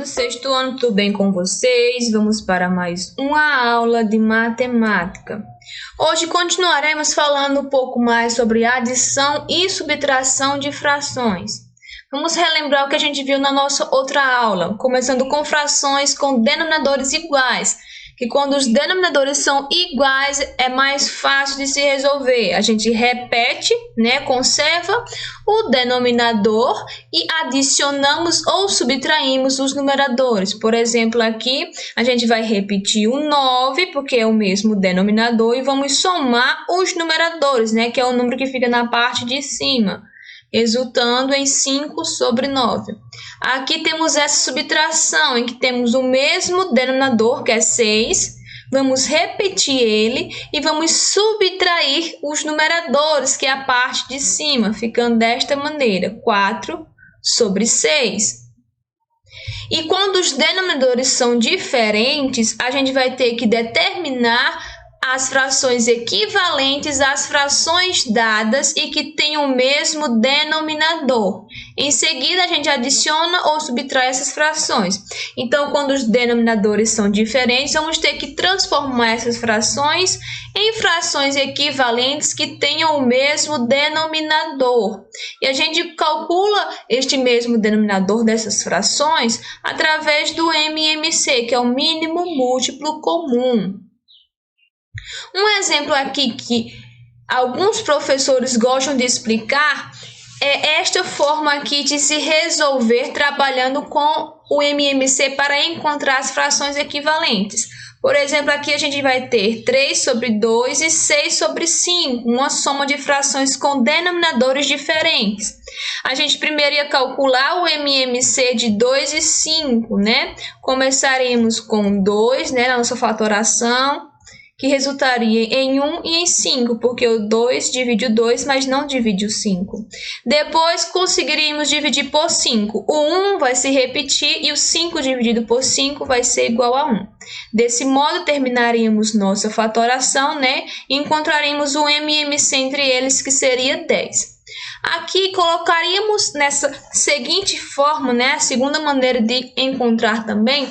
do sexto ano, tudo bem com vocês? Vamos para mais uma aula de matemática. Hoje continuaremos falando um pouco mais sobre adição e subtração de frações. Vamos relembrar o que a gente viu na nossa outra aula, começando com frações com denominadores iguais, que quando os denominadores são iguais é mais fácil de se resolver. A gente repete, conserva o denominador e adicionamos ou subtraímos os numeradores. Por exemplo, aqui a gente vai repetir o 9, porque é o mesmo denominador, e vamos somar os numeradores, que é o número que fica na parte de cima, resultando em 5 sobre 9. Aqui temos essa subtração, em que temos o mesmo denominador, que é 6, vamos repetir ele e vamos subtrair os numeradores, que é a parte de cima, ficando desta maneira, 4 sobre 6. E quando os denominadores são diferentes, a gente vai ter que determinar as frações equivalentes às frações dadas e que têm o mesmo denominador. Em seguida, a gente adiciona ou subtrai essas frações. Então, quando os denominadores são diferentes, vamos ter que transformar essas frações em frações equivalentes que tenham o mesmo denominador. E a gente calcula este mesmo denominador dessas frações através do MMC, que é o mínimo múltiplo comum. Um exemplo aqui que alguns professores gostam de explicar é esta forma aqui de se resolver trabalhando com o MMC para encontrar as frações equivalentes. Por exemplo, aqui a gente vai ter 3 sobre 2 e 6 sobre 5, uma soma de frações com denominadores diferentes. A gente primeiro ia calcular o MMC de 2 e 5, Começaremos com 2, na nossa fatoração, que resultaria em 1 e em 5, porque o 2 divide o 2, mas não divide o 5. Depois, conseguiríamos dividir por 5. O 1 vai se repetir e o 5 dividido por 5 vai ser igual a 1. Desse modo, terminaríamos nossa fatoração, e encontraríamos o MMC entre eles, que seria 10. Aqui, colocaríamos nessa seguinte forma, a segunda maneira de encontrar também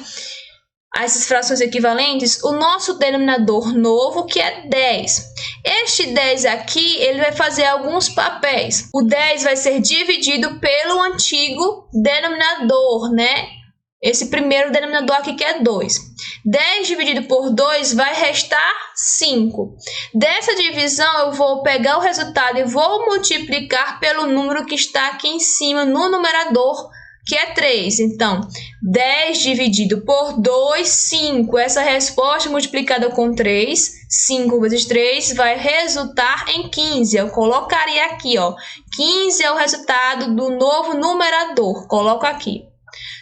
essas frações equivalentes, o nosso denominador novo, que é 10. Este 10 aqui, ele vai fazer alguns papéis. O 10 vai ser dividido pelo antigo denominador, Esse primeiro denominador aqui, que é 2. 10 dividido por 2 vai restar 5. Dessa divisão, eu vou pegar o resultado e vou multiplicar pelo número que está aqui em cima no numerador, que é 3. Então, 10 dividido por 2, 5. Essa resposta multiplicada com 3, 5 vezes 3, vai resultar em 15. Eu colocaria aqui, 15 é o resultado do novo numerador. Coloco aqui.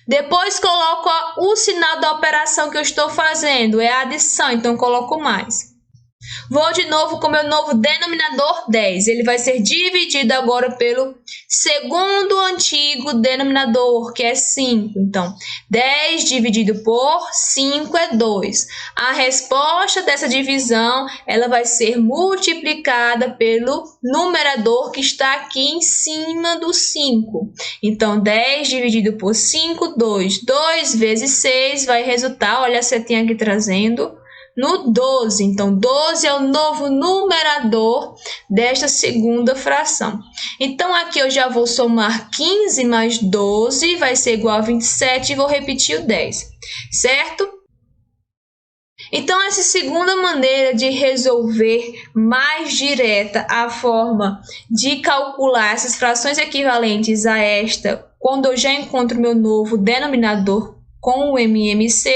Depois, coloco o sinal da operação que eu estou fazendo. É a adição, então coloco mais. Vou de novo com meu novo denominador 10. Ele vai ser dividido agora pelo segundo antigo denominador, que é 5. Então, 10 dividido por 5 é 2. A resposta dessa divisão, ela vai ser multiplicada pelo numerador que está aqui em cima do 5. Então, 10 dividido por 5, 2. 2 vezes 6 vai resultar, olha a setinha aqui trazendo, no 12. Então, 12 é o novo numerador desta segunda fração. Então, aqui eu já vou somar 15 mais 12, vai ser igual a 27, e vou repetir o 10, certo? Então, essa segunda maneira de resolver mais direta a forma de calcular essas frações equivalentes a esta, quando eu já encontro meu novo denominador com o MMC,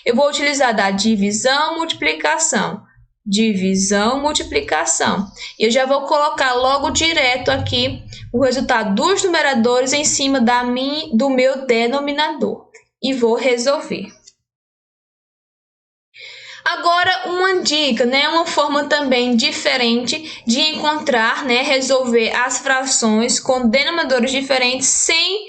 eu vou utilizar da divisão, multiplicação. Divisão, multiplicação. E eu já vou colocar logo direto aqui o resultado dos numeradores em cima do meu denominador. E vou resolver. Agora, uma dica, uma forma também diferente de encontrar, resolver as frações com denominadores diferentes sem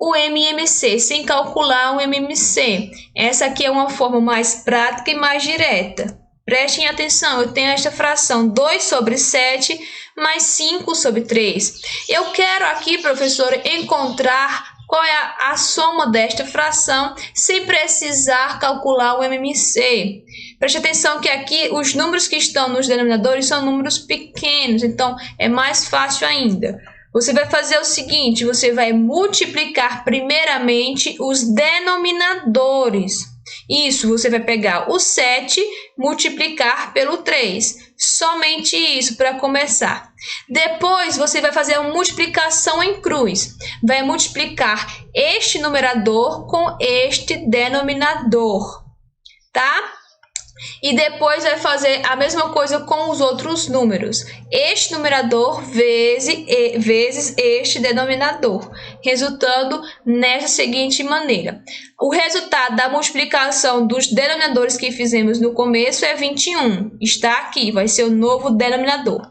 o MMC, sem calcular o MMC. Essa aqui é uma forma mais prática e mais direta. Prestem atenção, eu tenho esta fração 2 sobre 7 mais 5 sobre 3. Eu quero aqui, professor, encontrar qual é a soma desta fração sem precisar calcular o MMC. Preste atenção que aqui os números que estão nos denominadores são números pequenos, então é mais fácil ainda. Você vai fazer o seguinte, você vai multiplicar primeiramente os denominadores. Isso, você vai pegar o 7, multiplicar pelo 3. Somente isso para começar. Depois, você vai fazer uma multiplicação em cruz. Vai multiplicar este numerador com este denominador, tá? E depois vai fazer a mesma coisa com os outros números. Este numerador vezes este denominador, resultando nessa seguinte maneira. O resultado da multiplicação dos denominadores que fizemos no começo é 21. Está aqui, vai ser o novo denominador.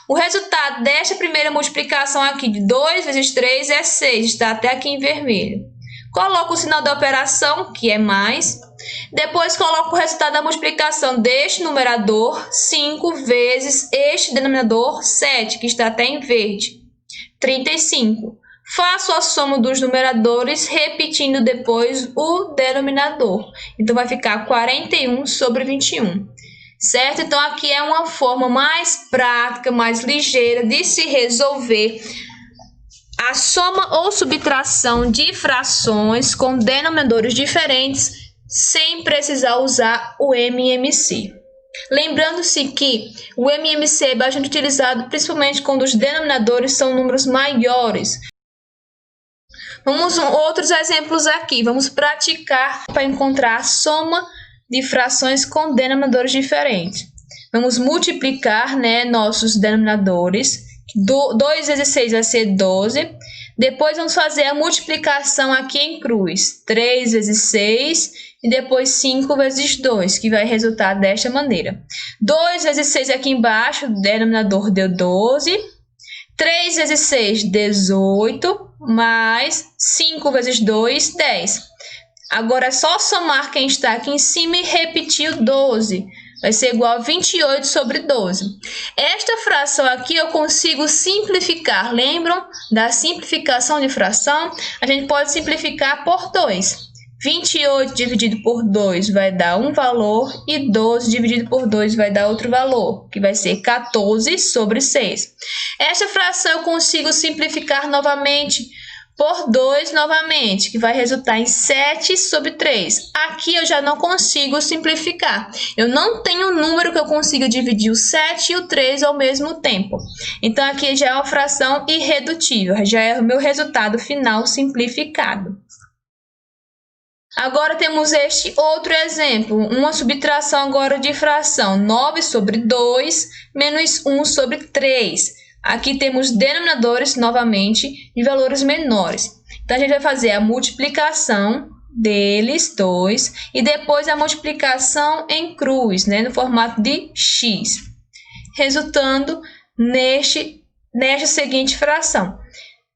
O resultado desta primeira multiplicação aqui de 2 vezes 3 é 6. Está até aqui em vermelho. Coloco o sinal da operação, que é mais. Depois coloco o resultado da multiplicação deste numerador, 5 vezes este denominador, 7, que está até em verde, 35. Faço a soma dos numeradores, repetindo depois o denominador. Então, vai ficar 41 sobre 21. Certo? Então, aqui é uma forma mais prática, mais ligeira de se resolver a soma ou subtração de frações com denominadores diferentes sem precisar usar o MMC. Lembrando-se que o MMC é bastante utilizado principalmente quando os denominadores são números maiores. Vamos outros exemplos aqui. Vamos praticar para encontrar a soma de frações com denominadores diferentes. Vamos multiplicar, nossos denominadores. 2 vezes 6 vai ser 12. Depois vamos fazer a multiplicação aqui em cruz. 3 vezes 6 e depois 5 vezes 2, que vai resultar desta maneira. 2 vezes 6 aqui embaixo, o denominador deu 12. 3 vezes 6, 18, mais 5 vezes 2, 10. Agora é só somar quem está aqui em cima e repetir o 12. Vai ser igual a 28 sobre 12. Esta fração aqui eu consigo simplificar. Lembram da simplificação de fração? A gente pode simplificar por 2. 28 dividido por 2 vai dar um valor e 12 dividido por 2 vai dar outro valor, que vai ser 14 sobre 6. Esta fração eu consigo simplificar novamente por 2 novamente, que vai resultar em 7 sobre 3. Aqui eu já não consigo simplificar. Eu não tenho um número que eu consiga dividir o 7 e o 3 ao mesmo tempo. Então, aqui já é uma fração irredutível, já é o meu resultado final simplificado. Agora temos este outro exemplo, uma subtração agora de fração, 9 sobre 2 menos 1 sobre 3. Aqui temos denominadores, novamente, de valores menores. Então, a gente vai fazer a multiplicação deles, 2, e depois a multiplicação em cruz, no formato de x, resultando nesta seguinte fração.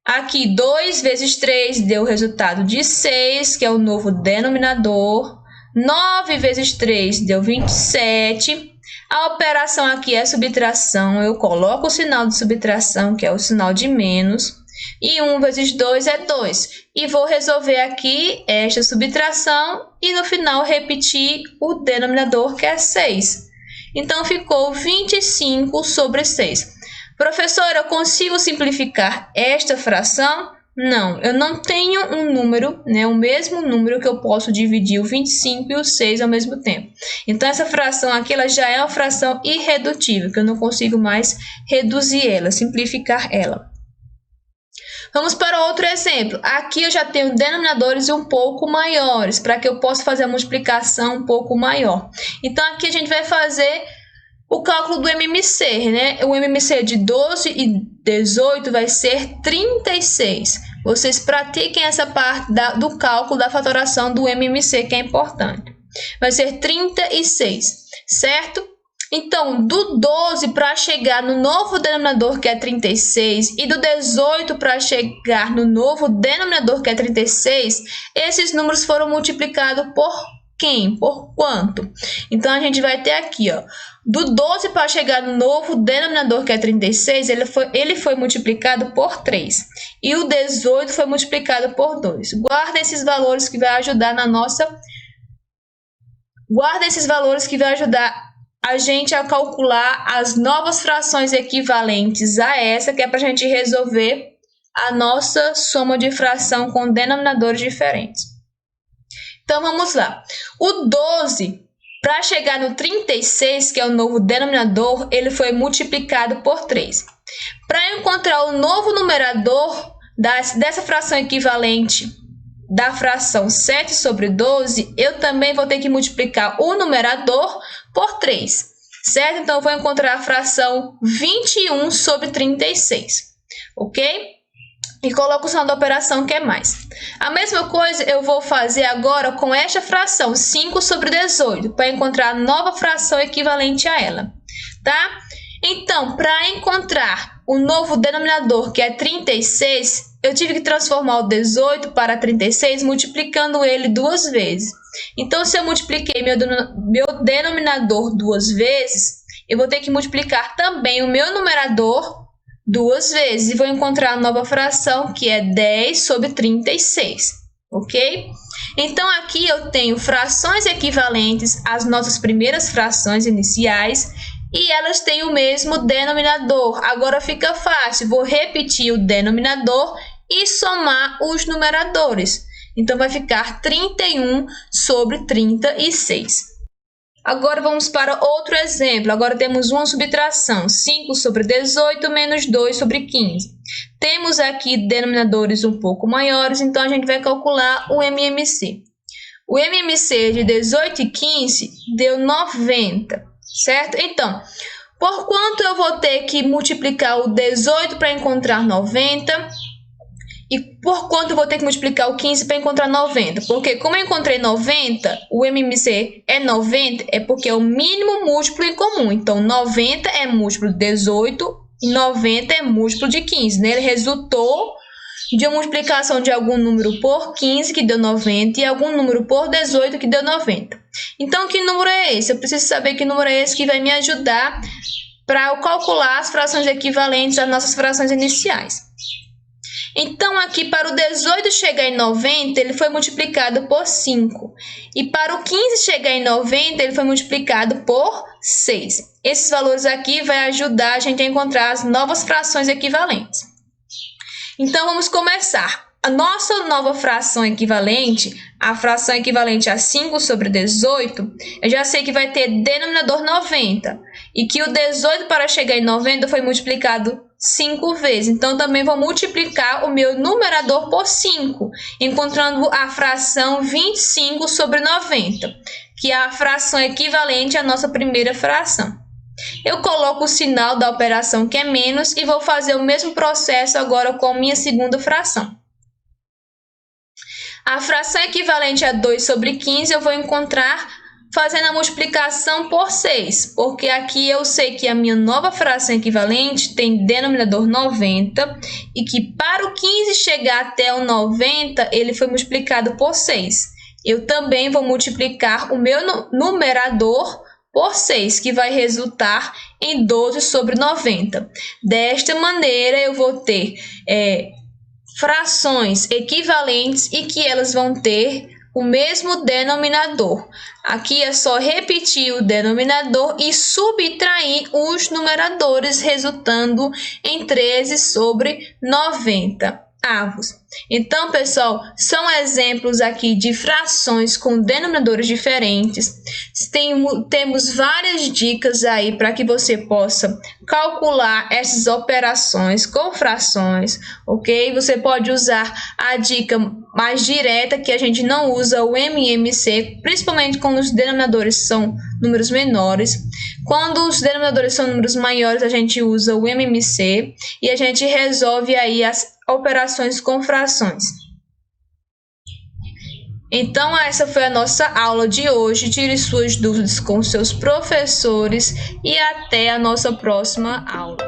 Aqui, 2 vezes 3 deu o resultado de 6, que é o novo denominador. 9 vezes 3 deu 27. A operação aqui é subtração. Eu coloco o sinal de subtração, que é o sinal de menos. E 1 vezes 2 é 2. E vou resolver aqui esta subtração e no final repetir o denominador, que é 6. Então, ficou 25 sobre 6. Professora, eu consigo simplificar esta fração? Não, eu não tenho um número, o mesmo número que eu posso dividir o 25 e o 6 ao mesmo tempo. Então, essa fração aqui ela já é uma fração irredutível, que eu não consigo mais reduzir ela, simplificar ela. Vamos para outro exemplo. Aqui eu já tenho denominadores um pouco maiores, para que eu possa fazer a multiplicação um pouco maior. Então, aqui a gente vai fazer o cálculo do MMC, O MMC de 12 e 18 vai ser 36. Vocês pratiquem essa parte do cálculo da fatoração do MMC, que é importante. Vai ser 36, certo? Então, do 12 para chegar no novo denominador, que é 36, e do 18 para chegar no novo denominador, que é 36, esses números foram multiplicados por quem? Por quanto? Então, a gente vai ter aqui, Do 12 para chegar no novo denominador, que é 36, ele foi multiplicado por 3. E o 18 foi multiplicado por 2. Guarda esses valores que vai ajudar a gente a calcular as novas frações equivalentes a essa, que é para a gente resolver a nossa soma de fração com denominadores diferentes. Então, vamos lá. O 12, para chegar no 36, que é o novo denominador, ele foi multiplicado por 3. Para encontrar o novo numerador dessa fração equivalente da fração 7 sobre 12, eu também vou ter que multiplicar o numerador por 3, certo? Então, eu vou encontrar a fração 21 sobre 36, ok? E coloco o sinal da operação, que é mais. A mesma coisa eu vou fazer agora com esta fração, 5 sobre 18, para encontrar a nova fração equivalente a ela, tá? Então, para encontrar o novo denominador, que é 36, eu tive que transformar o 18 para 36, multiplicando ele 2 vezes. Então, se eu multipliquei meu denominador 2 vezes, eu vou ter que multiplicar também o meu numerador 2 vezes. E vou encontrar a nova fração, que é 10 sobre 36, ok? Então, aqui eu tenho frações equivalentes às nossas primeiras frações iniciais, e elas têm o mesmo denominador. Agora fica fácil, vou repetir o denominador e somar os numeradores. Então, vai ficar 31 sobre 36. Agora, vamos para outro exemplo. Agora, temos uma subtração, 5 sobre 18 menos 2 sobre 15. Temos aqui denominadores um pouco maiores, então a gente vai calcular o MMC. O MMC de 18 e 15 deu 90, certo? Então, por quanto eu vou ter que multiplicar o 18 para encontrar 90? E por quanto eu vou ter que multiplicar o 15 para encontrar 90? Porque como eu encontrei 90, o MMC é 90, é porque é o mínimo múltiplo em comum. Então, 90 é múltiplo de 18 e 90 é múltiplo de 15. Né? Ele resultou de uma multiplicação de algum número por 15, que deu 90, e algum número por 18, que deu 90. Então, que número é esse? Eu preciso saber que número é esse que vai me ajudar para eu calcular as frações equivalentes às nossas frações iniciais. Então, aqui para o 18 chegar em 90, ele foi multiplicado por 5. E para o 15 chegar em 90, ele foi multiplicado por 6. Esses valores aqui vão ajudar a gente a encontrar as novas frações equivalentes. Então, vamos começar. A nossa nova fração equivalente, a fração equivalente a 5 sobre 18, eu já sei que vai ter denominador 90. E que o 18 para chegar em 90 foi multiplicado 5 vezes. Então, também vou multiplicar o meu numerador por 5, encontrando a fração 25 sobre 90, que é a fração equivalente à nossa primeira fração. Eu coloco o sinal da operação, que é menos, e vou fazer o mesmo processo agora com a minha segunda fração. A fração equivalente a 2 sobre 15 eu vou encontrar fazendo a multiplicação por 6, porque aqui eu sei que a minha nova fração equivalente tem denominador 90 e que para o 15 chegar até o 90, ele foi multiplicado por 6. Eu também vou multiplicar o meu numerador por 6, que vai resultar em 12 sobre 90. Desta maneira, eu vou ter frações equivalentes e que elas vão ter o mesmo denominador. Aqui é só repetir o denominador e subtrair os numeradores, resultando em 13 sobre 90 avos. Então, pessoal, são exemplos aqui de frações com denominadores diferentes. Temos várias dicas aí para que você possa calcular essas operações com frações, ok? Você pode usar a dica mais direta, que a gente não usa o MMC, principalmente quando os denominadores são números menores. Quando os denominadores são números maiores, a gente usa o MMC e a gente resolve aí as operações com frações. Então, essa foi a nossa aula de hoje. Tire suas dúvidas com seus professores e até a nossa próxima aula.